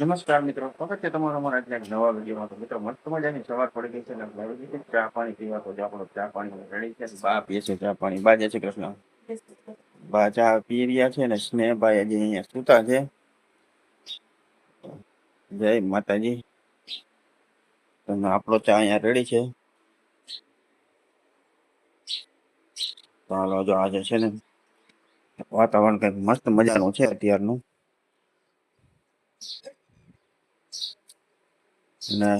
નમસ્કાર મિત્રો, સ્વાગત છે તમારો અમારા આજના એક નવા વિડીયોમાં. તો મિત્રો મસ્ત મજાની સવાર પડી ગઈ છે ને આપણે આવી ગઈ છે ચા પાણી પીવા. તો આપણો ચા પાણી રેડી છે. બા પીએ છે ચા પાણી. બા જય શ્રી કૃષ્ણ. બા ચા પી રહ્યા છે ને સ્નેહભાઈ હજી અહીંયા સુતા છે. જય માતાજી. તો આપણો ચા અહીંયા રેડી છે. તો હાલો જો આજે છે ને વાતાવરણ કંઈક મસ્ત મજાનું છે અત્યારનું. ને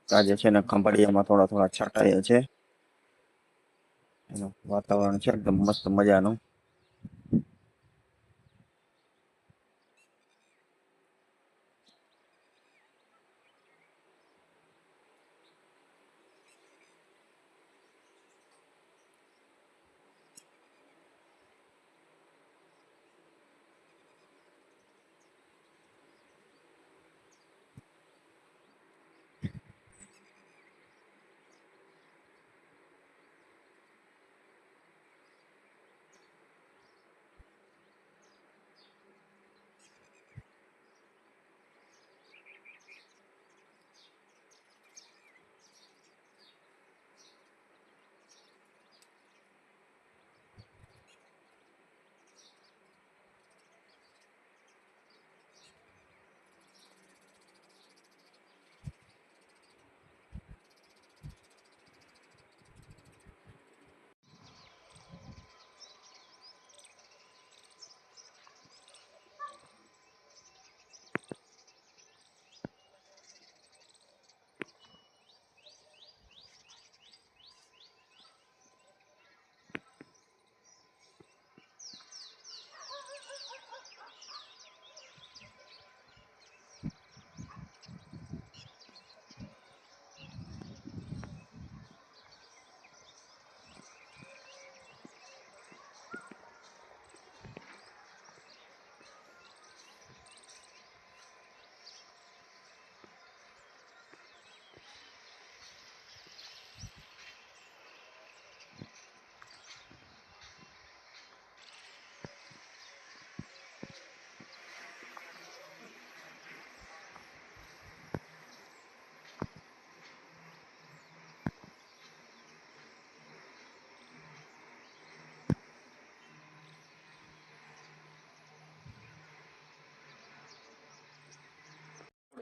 આજે છે ને ખંભાળિયામાં થોડા થોડા છાંટાયા છે. એનું વાતાવરણ છે એકદમ મસ્ત મજાનું.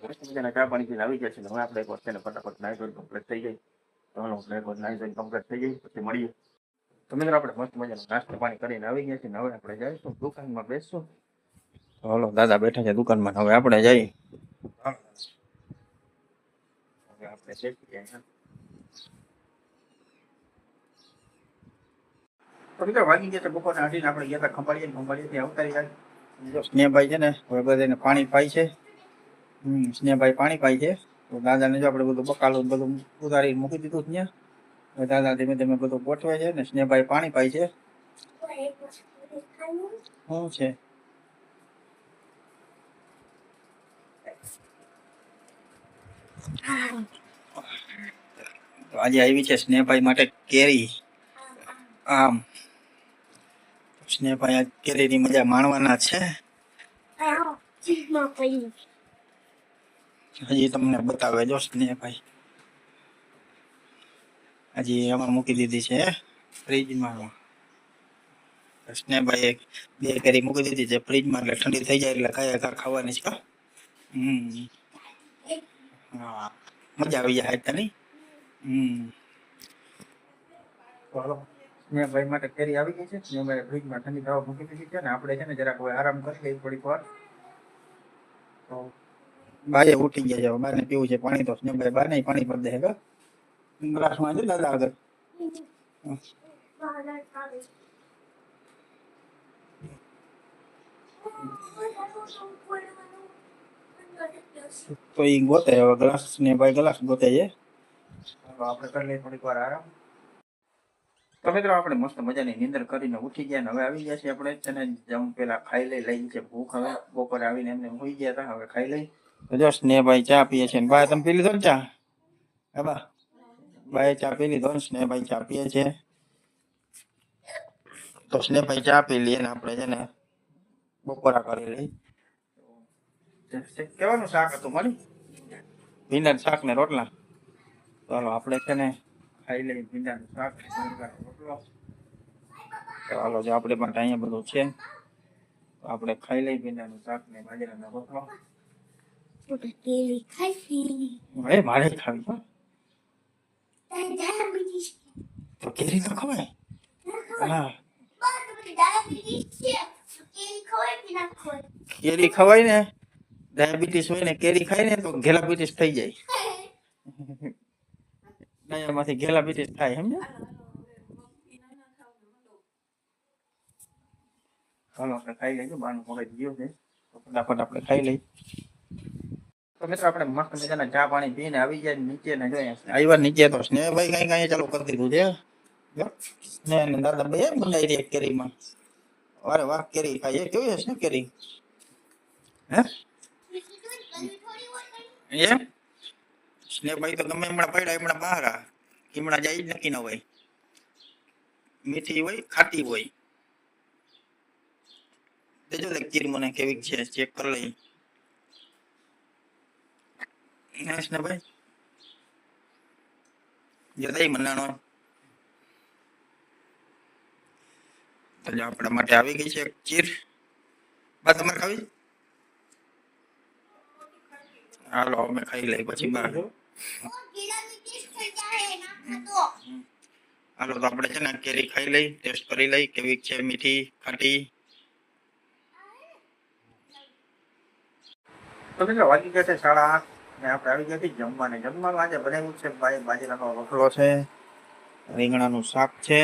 મસ્ત મજાના ચા પાણી પીને આવી ગયા છે. હવે આપણે એક વાર છે ને ફટાફટ નાઈ ધોઈને કમ્પ્લીટ થઈ જાય. તો હાલો આપણે એક વાર નાઈ ધોઈને કમ્પ્લીટ થઈ જાય પછી મળીએ. તો મિત્રો આપણે મસ્ત મજાનો નાસ્તો પાણી કરીને આવી ગયા છીએ. હવે આપણે જઈશું દુકાનમાં બેસશું. તો હાલો દાદા બેઠા છે દુકાનમાં. હવે આપણે જઈએ. હવે આપણે બેસી ગયા. તો મિત્રો વાગી ગયા છે બપોરના 8:30. આપણે ગયા હતા ખંભાળીએ આવતા રહ્યા. સ્નેહભાઈ છે ને હવે બધાને પાણી પાય છે. સ્નેહભાઈ પાણી પાય છે. તો દાદાને જો આપણે બધું બકાલું બધું ઉતારી મૂકી દીધું ત્યાં. હવે દાદા ધીમે ધીમે બધું ગોઠવે છે ને સ્નેહભાઈ પાણી પાય છે. શું છે? આજે આવી છે સ્નેહભાઈ માટે કેરી. આમ સ્નેહભાઈ આ કેરીની મજા માણવાના છે. હજી તમને બતાવે જો સ્નેહભાઈ. હજી એમાં મૂકી દીધી છે ફ્રીજમાં. સ્નેહભાઈ બે કેરી મૂકી દીધી છે ફ્રીજમાં, એટલે ઠંડી થઈ જાય એટલે કયા ખાવાની છે. હા મજા આવી જાય તને. સ્નેહભાઈ માટે કેરી આવી ગઈ છે. સ્નેહભાઈ ફ્રીજમાં ઠંડી થવા મૂકી દીધી છે ને આપણે છે ને જરાક હવે આરામ કરી લઈએ થોડીક વાર. તો બાએ ઉઠી ગયા છે. બાને પીવું છે પાણી. તો સ્નેહભાઈ બાને પાણી ભરી દે ગ્લાસમાં છે દાદા આગળ. તો એ ગોતે હવે ગ્લાસ ને ભાઈ ગ્લાસ ગોતે છે. આપણે કરી લઈએ થોડીક વાર આરામ. તો મિત્રો આપણે મસ્ત મજાની નીંદર કરીને ઉઠી ગયા ને હવે આવી ગયા છે આપણે છે ને જમ પેલા ખાઈ લઈ છે ભૂખ. હવે બપોરે આવીને એમને હોઈ ગયા હતા. હવે ખાઈ લઈ. તો જો સ્નેહભાઈ ચા પીએ છે. બા તમે પી લીધો ને ચા? હા બા બાએ ચા પી લીધો ને સ્નેહભાઈ ચા પીએ છે. તો સ્નેહભાઈ ચા પી લઈએ ને આપણે છે ને બપોરા કરી લઈ. કેવાનું શાક હતું મારી? ભીંડાનું શાક ને રોટલા. ચાલો આપણે છે ને ખાઈ લઈએ ભીંડાનું શાક ને ભીંડાનો રોટલો. ચાલો જો આપણે માટે અહીંયા બધું છે, તો આપણે ખાઈ લઈએ ભીંડાનું શાક ને બાજરાનો રોટલો. મારે ખાવી હો. તો કેરી તો ખવાય. હા કેરી ખવાય ને, ડાયાબિટીસ હોય ને કેરી ખાય ને તો ગેલાબિટીસ થઈ જાય. ડાયામાંથી ગેલાબિટીસ થાય, સમજ્યા? ચાલો આપણે ખાઈ લઈએ, બારનું મગજ ગયું છે, તો ફટાફટ આપણે ખાઈ લઈએ. તો મિત્રો આપણે મસ્ત મજાના ચા પાણી પીને આવી જાય નીચે ને જોઈએ આવ્યા નીચે તો સ્નેહભાઈ કઈ કઈ ચાલુ કરી દીધું છે. સ્નેહ ને દાદા ભાઈ એમ બનાવી રહી કેરીમાં. અરે વાહ, કેરી ખાઈ કેવી હશે ને કેરી? હે એમ સ્નેહભાઈ તો ગમે હમણાં પડ્યા હમણાં બહાર હમણાં જાય જ નક્કી ન હોય. મીઠી હોય ખાટી હોય. દેજો કેરી મને કેવી છે ચેક કરી લઈ. સ્નેહભાઈ જતા મનાણો તો આપણા માટે આવી ગઈ છે ચીર. બા તમારે ખાવી? હાલો અમે ખાઈ લઈ પછી બહાર. હાલો તો આપણે છે ને કેરી ખાઈ લઈ, ટેસ્ટ કરી લઈ કેવી છે, મીઠી ખાટી. તો મિત્રો વાગી ગયા છે 8:30 ને આપણે આવી ગયા છીએ જમવાને. જમવાનું આજે બનાવ્યું છે બાજરાનો રોટલો છે, રીંગણાનું શાક છે,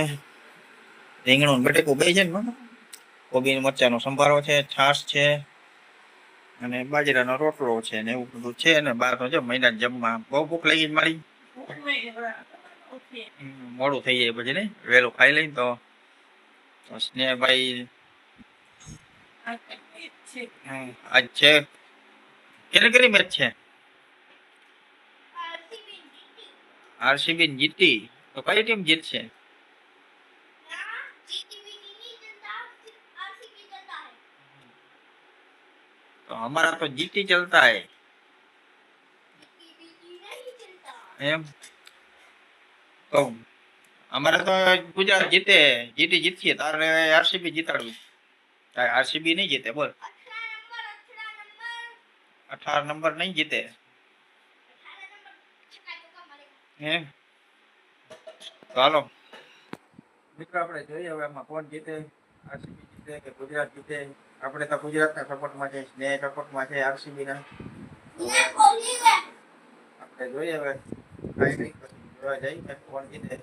રીંગણું બટેકું બે છે ને, કોબી મરચાનો સંભારો છે, છાશ છે અને બાજરાનો રોટલો છે ને એવું બધું છે. ને બાર તો જો મહિના જમવા બહુ ભૂખ લાગી મારી. મોડું થઈ જાય પછી ને વહેલું ખાઈ લઈ તો સ્નેહભાઈ આજ છે કેને કેની મેચ છે? આરસીબી જીતી તો કઈ ટીમ જીતશે? तो हमारा तो जीती चलता है एम। तो हमारा तो गुजरात जीते, जीती जीती तारे आरसीबी जीताड़ू। आरसीबी नहीं जीते बोल। 18 नंबर नहीं जीते एम। तो हालो मित्र આપણે જોઈએ હવે આમાં કોણ જીતે, આરસીબી જીતે કે ગુજરાત જીતે. આપણે તો ગુજરાતના સપોર્ટમાં છે, સ્નેહ સપોર્ટમાં છે આરસીબી ના. આપણે જોઈએ હવે કઈ નહીં જોવા જઈએ કોણ જીતે.